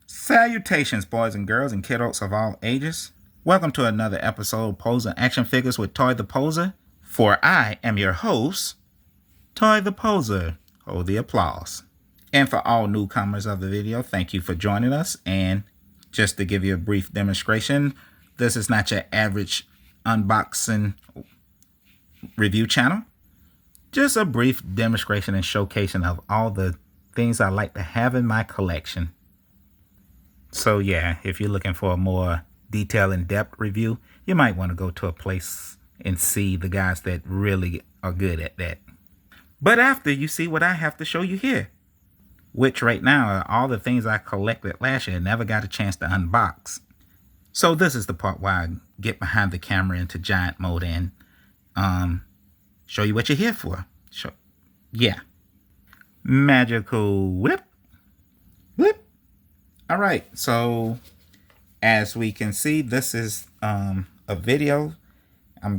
Salutations, boys and girls and kiddos of all ages. Welcome to another episode of Poser Action Figures with Toy the Poser. For I am your host, Toy the Poser. Hold the applause. And for all newcomers of the video, thank you for joining us. And just to give you a brief demonstration, this is not your average unboxing review channel. Just a brief demonstration and showcasing of all the things I like to have in my collection. So yeah, if you're looking for a more detailed, in-depth review, you might want to go to a place and see the guys that really are good at that. But after you see what I have to show you here, which right now are all the things I collected last year and never got a chance to unbox. So this is the part where I get behind the camera into giant mode and show you what you're here for. Yeah. Magical whip. Whip. All right, so as we can see, this is a video. I'm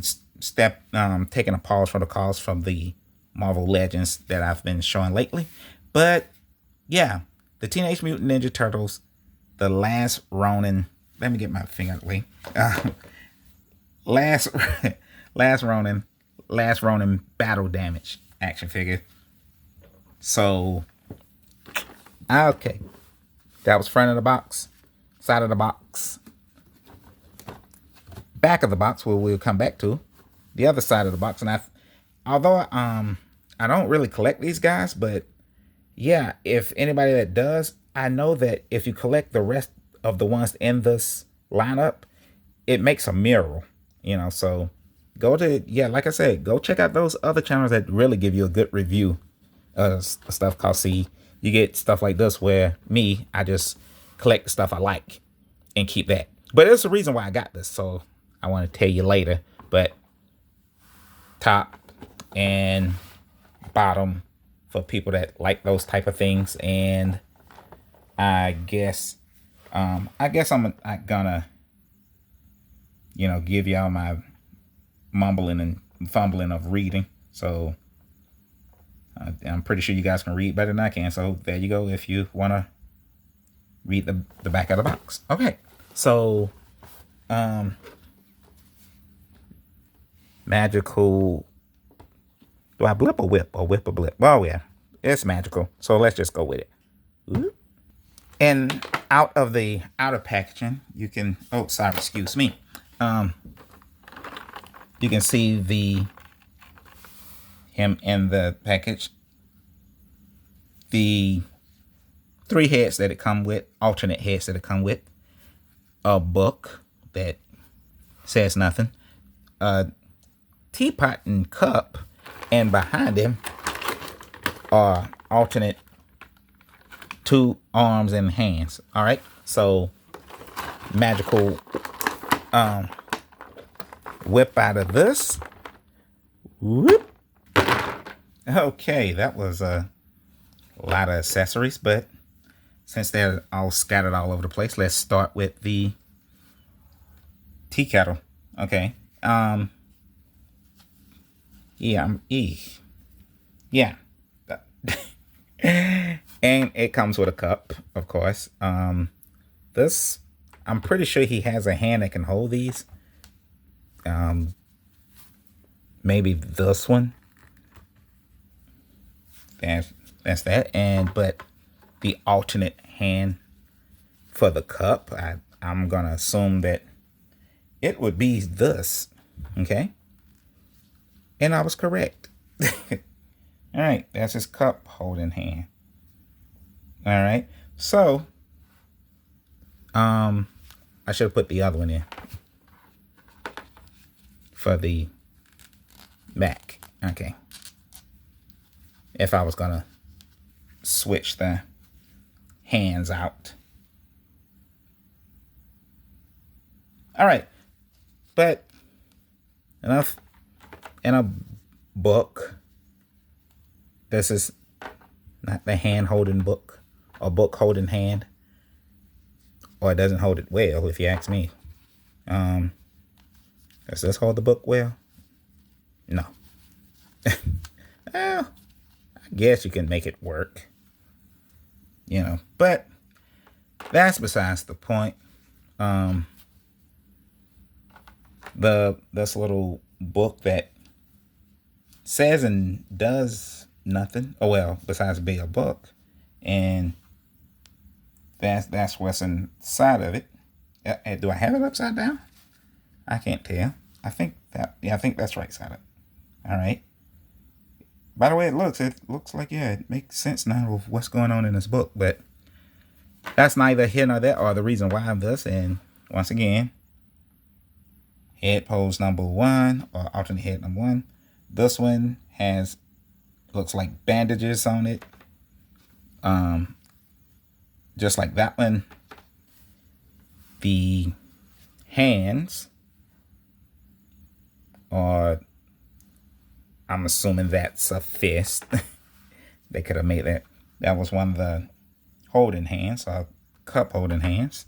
taking a pause from the calls from the Marvel Legends that I've been showing lately. But yeah, the Teenage Mutant Ninja Turtles, the Last Ronin. Let me get my finger out of the way. Last Ronin Battle Damage action figure. So, okay. That was front of the box, side of the box, back of the box, where we'll come back to the other side of the box. And although I don't really collect these guys, but yeah, if anybody that does, I know that if you collect the rest of the ones in this lineup, it makes a mural, you know. So go to, yeah, like I said, go check out those other channels that really give you a good review of stuff. Cause see, you get stuff like this where I just collect the stuff I like and keep that. But there's a reason why I got this, so I want to tell you later. But top and bottom for people that like those type of things. And I guess I'm gonna, you know, give y'all my mumbling and fumbling of reading. So I'm pretty sure you guys can read better than I can. So there you go. If you want to read the back of the box. Okay. So, magical. Do I blip or whip or whip or blip? Well, yeah, it's magical. So let's just go with it. Ooh. And out of the outer packaging, you can, oh, sorry, excuse me. You can see him in the package. The 3 heads that it come with, alternate heads that it come with, a book that says nothing, a teapot and cup, and behind him are alternate 2 arms and hands. All right, so magical whip out of this. Whoop. Okay, that was a lot of accessories, but since they're all scattered all over the place, let's start with the tea kettle. Okay. Yeah. Yeah. And it comes with a cup, of course. This, I'm pretty sure he has a hand that can hold these. Maybe this one. That's that. But the alternate hand for the cup, I'm gonna assume that it would be this. Okay. And I was correct. All right, that's his cup holding hand. All right, so I should have put the other one in for the back. Okay, if I was gonna switch the hands out. All right, but enough in a book. This is not the hand holding book or book holding hand, or it doesn't hold it well, if you ask me. Does this hold the book well? No. Well, I guess you can make it work, you know, but that's besides the point. This little book that says and does nothing. Oh well, besides being a book, and that's what's inside of it. Do I have it upside down? I can't tell. I think that's right side up. All right. By the way, it looks like, yeah, it makes sense now of what's going on in this book, but that's neither here nor there, or the reason why I'm this. And once again, head pose number 1, or alternate head number 1. This one looks like bandages on it. Just like that one. The hands are, I'm assuming that's a fist. They could have made that. That was one of the holding hands, or cup holding hands.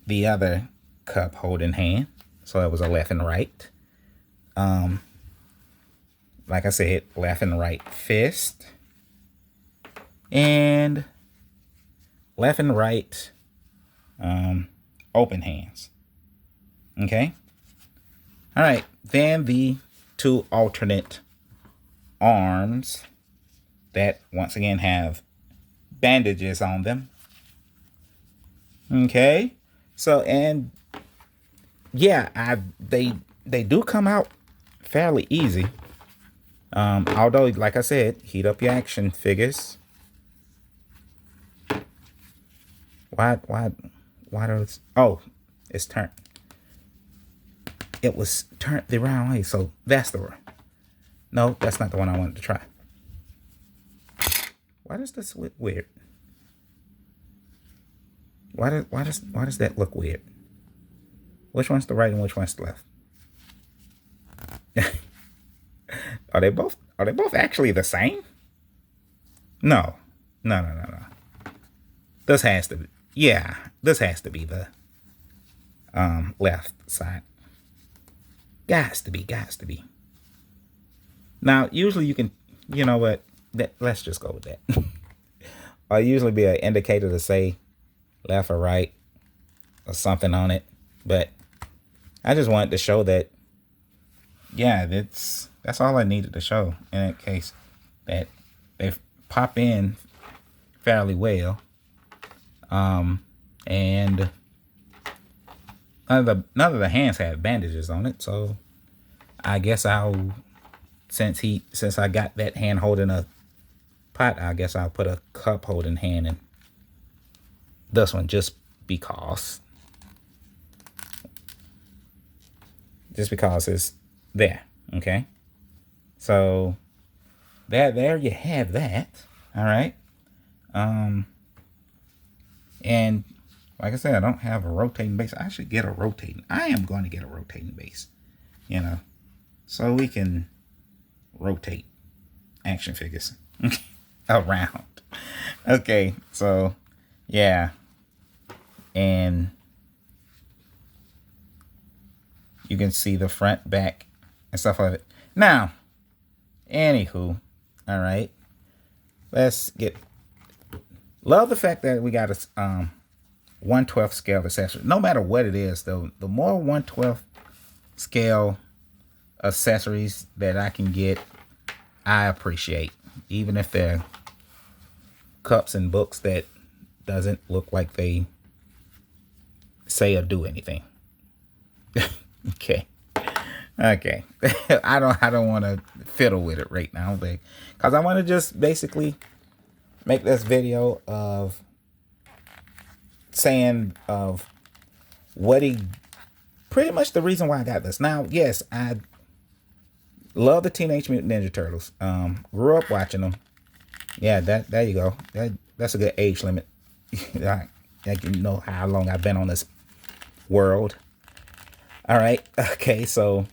The other cup holding hand. So it was a left and right. Like I said, left and right fist. And left and right open hands. Okay. All right. Then the 2 alternate arms that once again have bandages on them. Okay. So, and yeah, they do come out fairly easy. Although, like I said, heat up your action figures. Why does, oh, it's turned. It was turned the wrong way, so that's the one. No, that's not the one I wanted to try. Why does this look weird? Why does that look weird? Which one's the right and which one's the left? Are they both actually the same? No. This has to be, yeah, this has to be the left side. Got to be. Now, usually you can, you know what? Let's just go with that. Or usually be an indicator to say left or right or something on it. But I just wanted to show that, yeah, that's all I needed to show in that case, that they pop in fairly well. And none of the hands have bandages on it, so I guess since I got that hand holding a pot, I guess I'll put a cup holding hand in this one just because it's there. Okay, so there you have that. All right. And like I said, I don't have a rotating base. I should get a rotating. I am going to get a rotating base, so we can rotate action figures around. Okay, so yeah, and you can see the front, back, and stuff like that. Now, anywho, all right, love the fact that we got a 1/12 scale accessory. No matter what it is, though, the more 1/12 scale accessories that I can get, I appreciate. Even if they're cups and books that doesn't look like they say or do anything. Okay. I don't want to fiddle with it right now, because I want to just basically make this video of saying of what pretty much the reason why I got this. Now, yes, I love the Teenage Mutant Ninja Turtles. Grew up watching them. Yeah, there you go. That's a good age limit. I can know how long I've been on this world. All right. Okay, so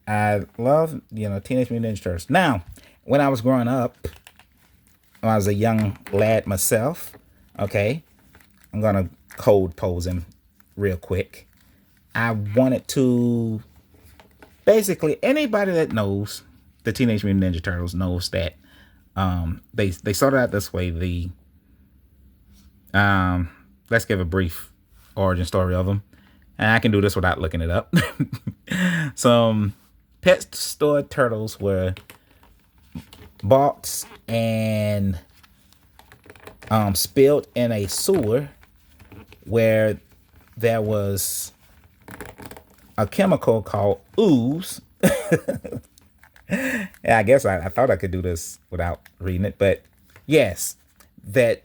I love, Teenage Mutant Ninja Turtles. Now, when I was growing up, when I was a young lad myself, okay, I'm going to cold pose him real quick. I wanted to, basically, anybody that knows the Teenage Mutant Ninja Turtles knows that they started out this way. Let's give a brief origin story of them. And I can do this without looking it up. Some pet store turtles were bought and spilled in a sewer where there was a chemical called ooze. Yeah, I guess I thought I could do this without reading it, but yes, that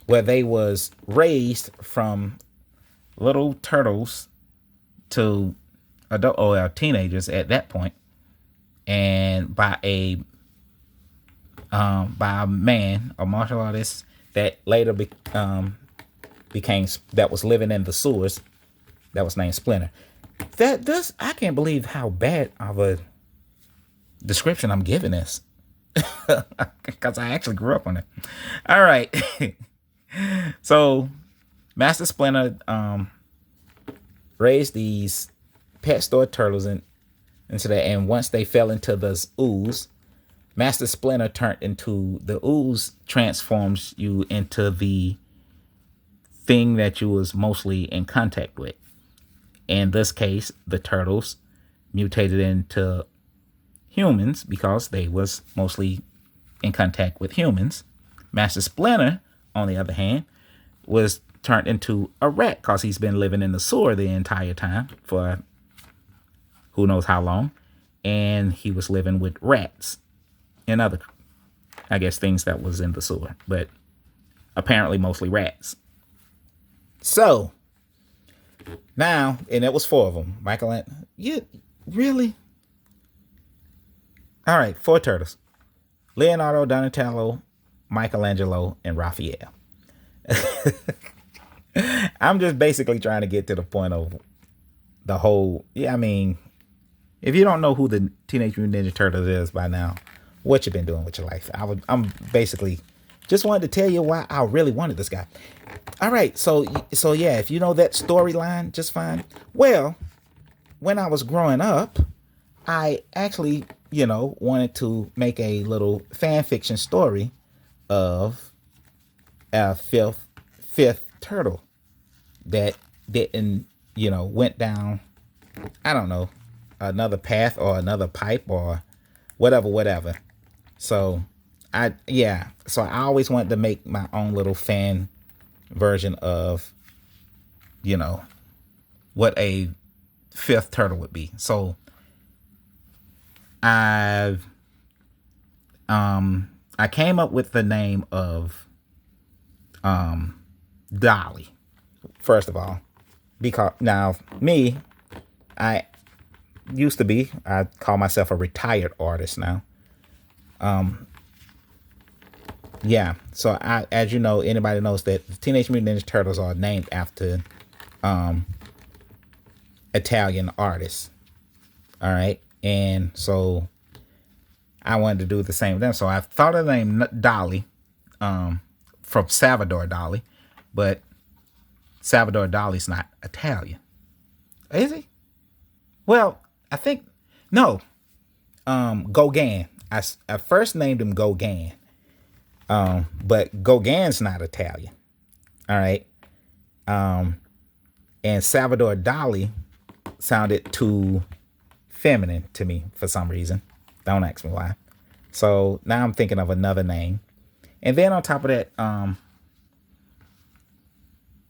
where they was raised from little turtles to adult or teenagers at that point, and by a man, a martial artist that later became that was living in the sewers, that was named Splinter. I can't believe how bad of a description I'm giving this, because I actually grew up on it. All right. So Master Splinter raised these pet store turtles into that, and once they fell into this ooze, Master Splinter turned into the ooze, transforms you into the thing that you was mostly in contact with. In this case, the turtles mutated into humans because they was mostly in contact with humans. Master Splinter, on the other hand, was turned into a rat because he's been living in the sewer the entire time for who knows how long. And he was living with rats and other, I guess, things that was in the sewer, but apparently mostly rats. So now, and it was 4 of them. You really? All right, 4 turtles: Leonardo, Donatello, Michelangelo, and Raphael. I'm just basically trying to get to the point of the whole. Yeah, I mean, if you don't know who the Teenage Mutant Ninja Turtles is by now, what you been doing with your life? I'm basically just wanted to tell you why I really wanted this guy. All right, so yeah, if you know that storyline, just fine. Well, when I was growing up, I actually, wanted to make a little fan fiction story of a fifth turtle that didn't, went down, I don't know, another path or another pipe or whatever. So I always wanted to make my own little fan version of, what a 5th turtle would be. So I came up with the name of Dolly, first of all, because now I call myself a retired artist now. Yeah, so as you know, anybody knows that the Teenage Mutant Ninja Turtles are named after Italian artists. All right, and so I wanted to do the same with them. So I thought of the name Dolly, from Salvador Dali, but Salvador Dali's not Italian, is he? Well, I think no. Gauguin. I first named him Gauguin. But Gauguin's not Italian. All right. And Salvador Dali sounded too feminine to me for some reason. Don't ask me why. So now I'm thinking of another name. And then on top of that,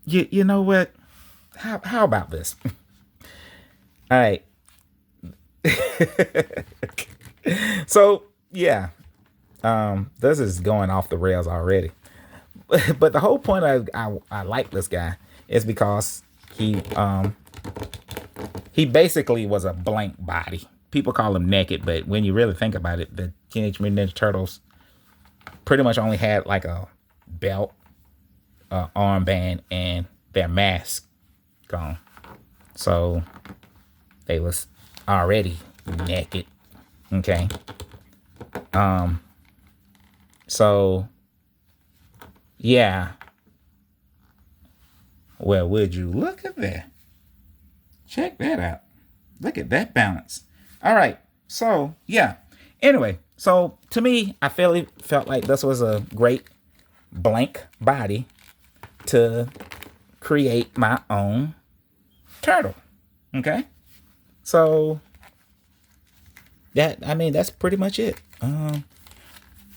you know what? How about this? All right. So yeah. This is going off the rails already. But the whole point I like this guy is because he basically was a blank body. People call him naked, but when you really think about it, the Teenage Mutant Ninja Turtles pretty much only had like a belt, armband, and their mask gone. So they was already naked. Okay. So yeah. Well, would you look at that? Check that out. Look at that balance. All right. So yeah. Anyway, so to me, I felt like this was a great blank body to create my own turtle. Okay, so that's pretty much it.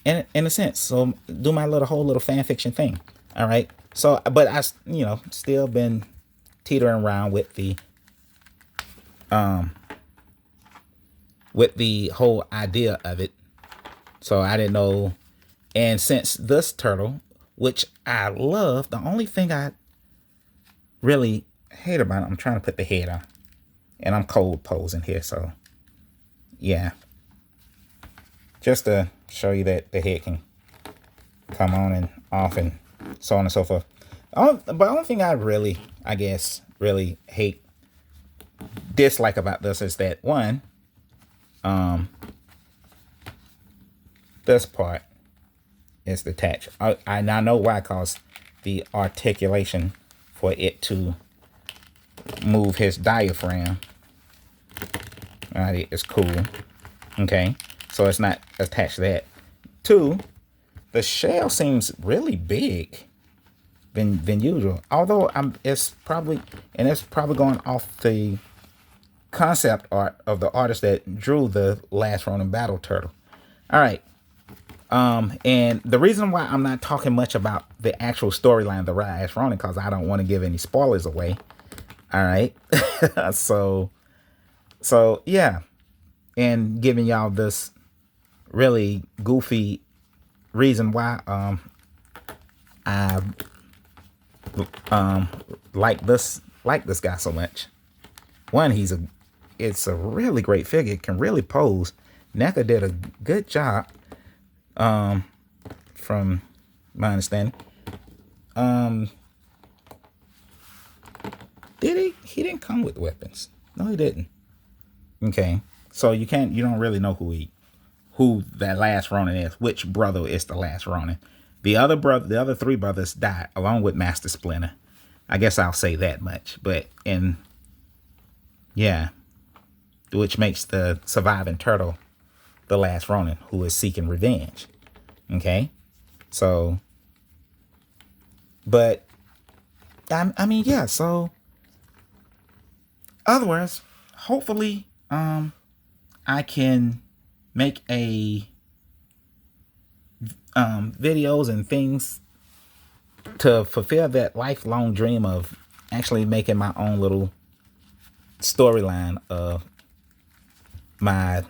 In a sense, so do my whole little fan fiction thing. All right. So, but I still been teetering around with the whole idea of it. So I didn't know. And since this turtle, which I love, the only thing I really hate about it, I'm trying to put the head on, and I'm cold posing here, so yeah, just to show you that the head can come on and off and so on and so forth. But the only thing I really, I guess, really dislike about this is that one, this part is detached. I now know why, cause the articulation for it to move his diaphragm, right, is cool. Okay, so it's not attached to that. Two, the shell seems really big than usual. Although it's probably going off the concept art of the artist that drew the Last Ronin battle turtle. All right. And the reason why I'm not talking much about the actual storyline of the Last Ronin, because I don't want to give any spoilers away. All right. so yeah, and giving y'all this really goofy reason why I like this guy so much. One, it's a really great figure. It can really pose. Neca did a good job, from my understanding. Did he? He didn't come with weapons. No, he didn't. Okay, so you don't really know who that Last Ronin is. Which brother is the Last Ronin? The other three brothers died along with Master Splinter. I guess I'll say that much. But yeah, which makes the surviving turtle the Last Ronin, who is seeking revenge. Okay, so, but I mean, yeah. So, other words, hopefully, I can make videos and things to fulfill that lifelong dream of actually making my own little storyline of my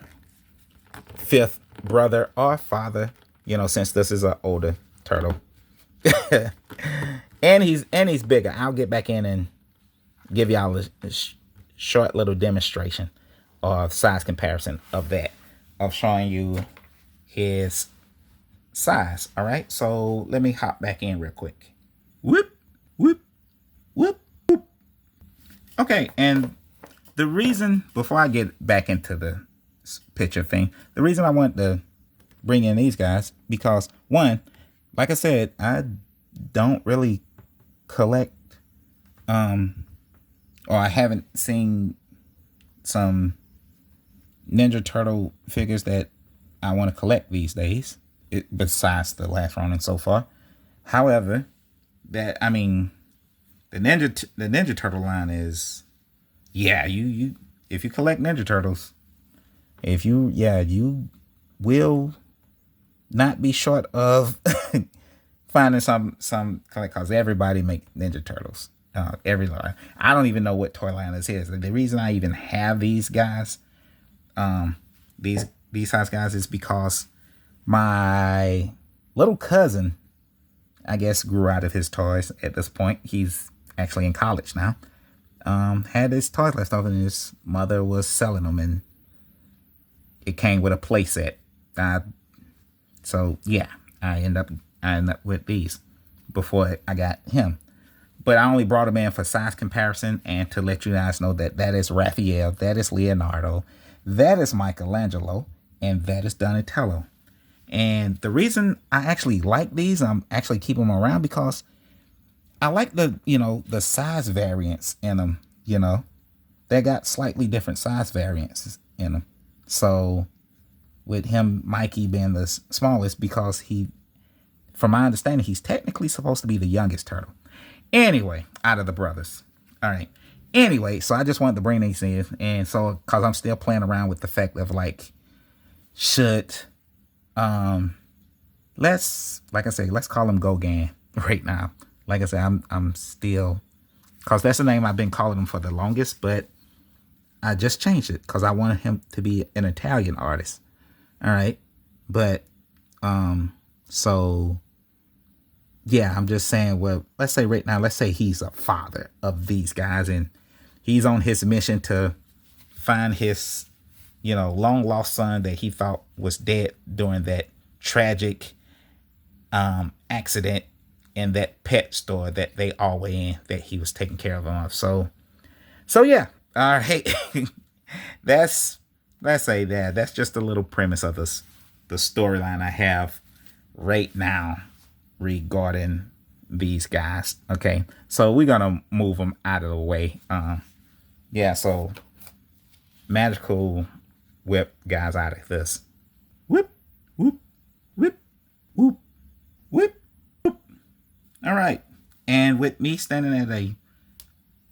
fifth brother or father, since this is an older turtle. and he's bigger. I'll get back in and give y'all a short little demonstration or size comparison of that, of showing you his size. All right, so let me hop back in real quick. Whoop, whoop, whoop, whoop. Okay, and the reason, before I get back into the picture thing, the reason I want to bring in these guys, because one, like I said, I don't really collect, or I haven't seen some Ninja Turtle figures that I want to collect these days, besides the Last Ronin so far. However, the Ninja Turtle line is, yeah, you if you collect Ninja Turtles, you will not be short of finding some, because everybody make Ninja Turtles. I don't even know what toy line this is. The reason I even have these guys, these size guys, is because my little cousin, I guess, grew out of his toys at this point. He's actually in college now. Had his toys left over, and his mother was selling them, and it came with a play set. So yeah, I end up with these before I got him. But I only brought him in for size comparison and to let you guys know that is Raphael, that is Leonardo, that is Michelangelo, and that is Donatello. And the reason I actually like these, I'm actually keeping them around, because I like the size variants in them. They got slightly different size variants in them. So with him, Mikey being the smallest, because he from my understanding, he's technically supposed to be the youngest turtle. Anyway, out of the brothers. All right. Anyway, so I just wanted to bring these in. And so, because I'm still playing around with the fact of like, should, let's call him Gogan right now. Like I said, I'm still, because that's the name I've been calling him for the longest, but I just changed it because I wanted him to be an Italian artist. All right. But, so yeah, I'm just saying, well, let's say right now, let's say he's a father of these guys and he's on his mission to find his, long lost son that he thought was dead during that tragic accident in that pet store that they all were in, that he was taking care of him of. So yeah, all right. Let's say that's just a little premise of the storyline I have right now regarding these guys. Okay, so we're gonna move them out of the way. Yeah, so magical whip guys out of this. Whip, whoop, whip, whoop, whip, whoop. All right, and with me standing at a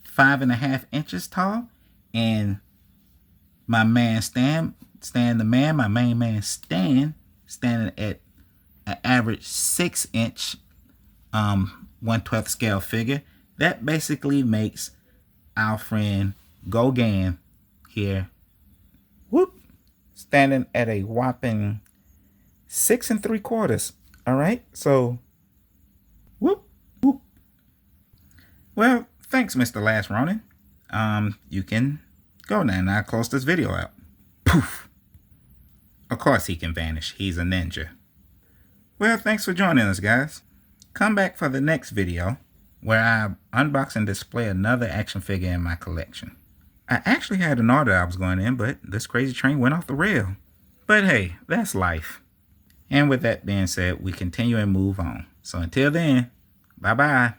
5.5 inches tall, and my man Stan the man, my main man Stan, standing at an average 6-inch 1/12 scale figure. That basically makes our friend Gogan here, whoop, standing at a whopping 6 3/4. All right, so whoop, whoop. Well, thanks, Mr. Last Ronin. You can go now, and I'll close this video out. Poof. Of course he can vanish. He's a ninja. Well, thanks for joining us, guys. Come back for the next video where I unbox and display another action figure in my collection. I actually had an order I was going in, but this crazy train went off the rail. But hey, that's life. And with that being said, we continue and move on. So until then, bye-bye.